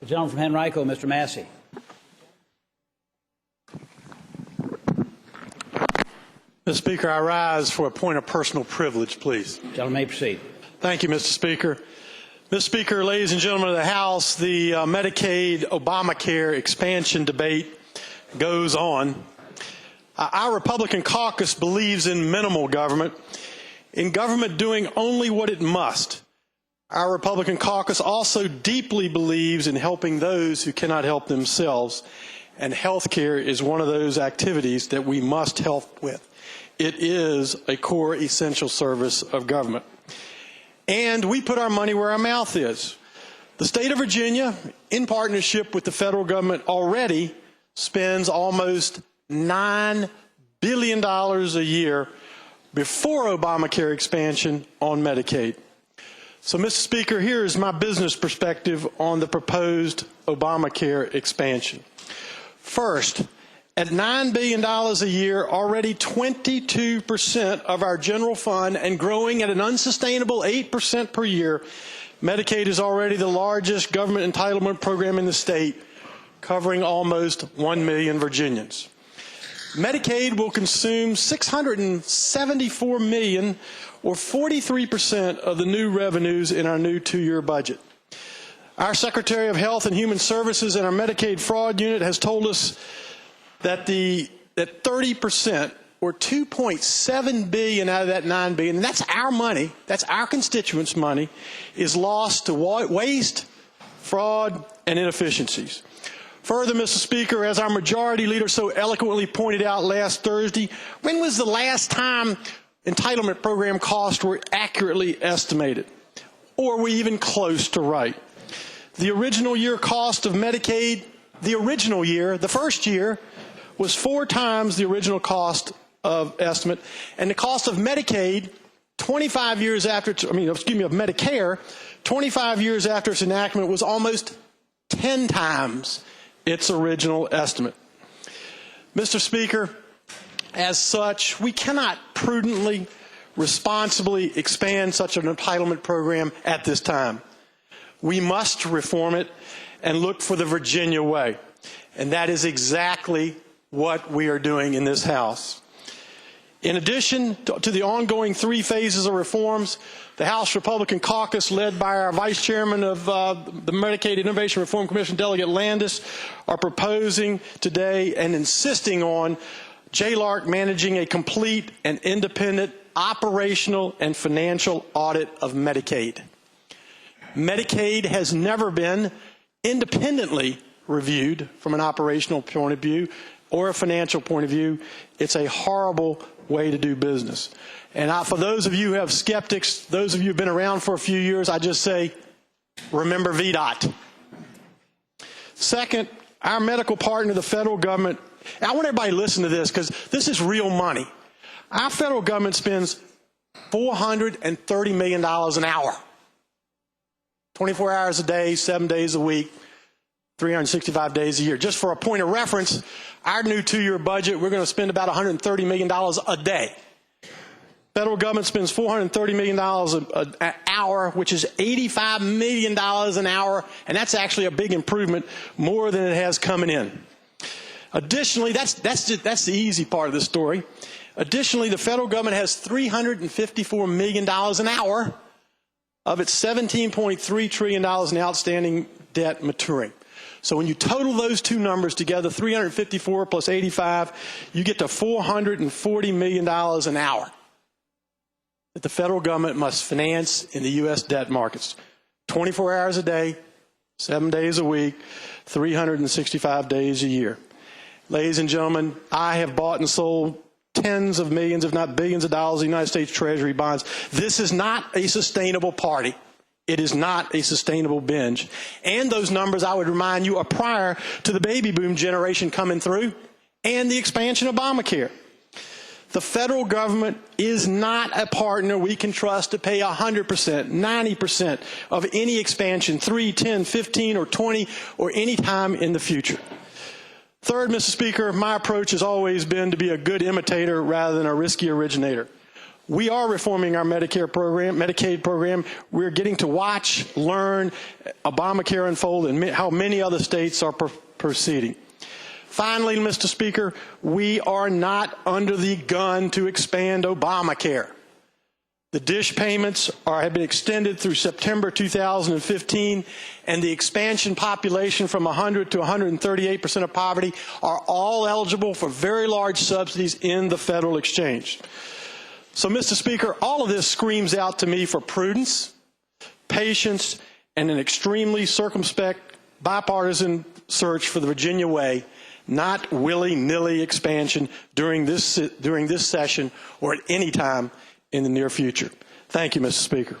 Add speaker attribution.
Speaker 1: The gentleman from Henrico, Mr. Massie.
Speaker 2: Mr. Speaker, I rise for a point of personal privilege, please.
Speaker 1: Gentleman may proceed.
Speaker 2: Thank you, Mr. Speaker. Mr. Speaker, ladies and gentlemen of the House, the Medicaid Obamacare expansion debate goes on. Our Republican caucus believes in minimal government, in government doing only what it must. Our Republican caucus also deeply believes in helping those who cannot help themselves, and health care is one of those activities that we must help with. It is a core essential service of government. And we put our money where our mouth is. The state of Virginia, in partnership with the federal government, already spends almost $9 billion a year before Obamacare expansion on Medicaid. So, Mr. Speaker, here is my business perspective on the proposed Obamacare expansion. First, at $9 billion a year, already 22% of our general fund and growing at an unsustainable 8% per year, Medicaid is already the largest government entitlement program in the state, covering almost 1 million Virginians. Medicaid will consume $674 million, or 43% of the new revenues in our new two-year budget. Our Secretary of Health and Human Services and our Medicaid fraud unit has told us that 30%, or $2.7 billion out of that $9 billion, and that's our money, that's our constituents' money, is lost to waste, fraud, and inefficiencies. Further, Mr. Speaker, as our majority leader so eloquently pointed out last Thursday, when was the last time entitlement program costs were accurately estimated, or were even close to right? The original year cost of Medicaid, the first year, was 4 times the original cost of estimate, and the cost of Medicaid, 25 years after, of Medicare, 25 years after its enactment, was almost 10 times its original estimate. Mr. Speaker, as such, we cannot prudently, responsibly expand such an entitlement program at this time. We must reform it and look for the Virginia way, and that is exactly what we are doing in this House. In addition to the ongoing 3 phases of reforms, the House Republican caucus, led by our Vice Chairman of the Medicaid Innovation Reform Commission, Delegate Landis, are proposing today and insisting on JLARC managing a complete and independent operational and financial audit of Medicaid. Medicaid has never been independently reviewed from an operational point of view or a financial point of view. It's a horrible way to do business. And for those of you who have skeptics, those of you who have been around for a few years, I just say, remember VDOT. Second, our medical partner, the federal government, and I want everybody to listen to this because this is real money. Our federal government spends $430 million an hour, 24 hours a day, 7 days a week, 365 days a year. Just for a point of reference, our new two-year budget, we're going to spend about $130 million a day. Federal government spends $430 million an hour, which is $85 million an hour, and that's actually a big improvement, more than it has coming in. Additionally, that's the easy part of the story. Additionally, the federal government has $354 million an hour of its $17.3 trillion in outstanding debt maturing. So when you total those two numbers together, 354 plus 85, you get to $440 million an hour that the federal government must finance in the U.S. debt markets. 24 hours a day, 7 days a week, 365 days a year. Ladies and gentlemen, I have bought and sold tens of millions, if not billions of dollars of United States Treasury bonds. This is not a sustainable party. It is not a sustainable binge. And those numbers, I would remind you, are prior to the baby boom generation coming through and the expansion of Obamacare. The federal government is not a partner we can trust to pay 100%, 90% of any expansion, 3, 10, 15, or 20, or any time in the future. Third, Mr. Speaker, my approach has always been to be a good imitator rather than a risky originator. We are reforming our Medicaid program. We're getting to watch, learn Obamacare unfold and how many other states are proceeding. Finally, Mr. Speaker, we are not under the gun to expand Obamacare. The DISH payments have been extended through September 2015, and the expansion population from 100 to 138% of poverty are all eligible for very large subsidies in the federal exchange. So, Mr. Speaker, all of this screams out to me for prudence, patience, and an extremely circumspect bipartisan search for the Virginia way, not willy-nilly expansion during this session or at any time in the near future. Thank you, Mr. Speaker.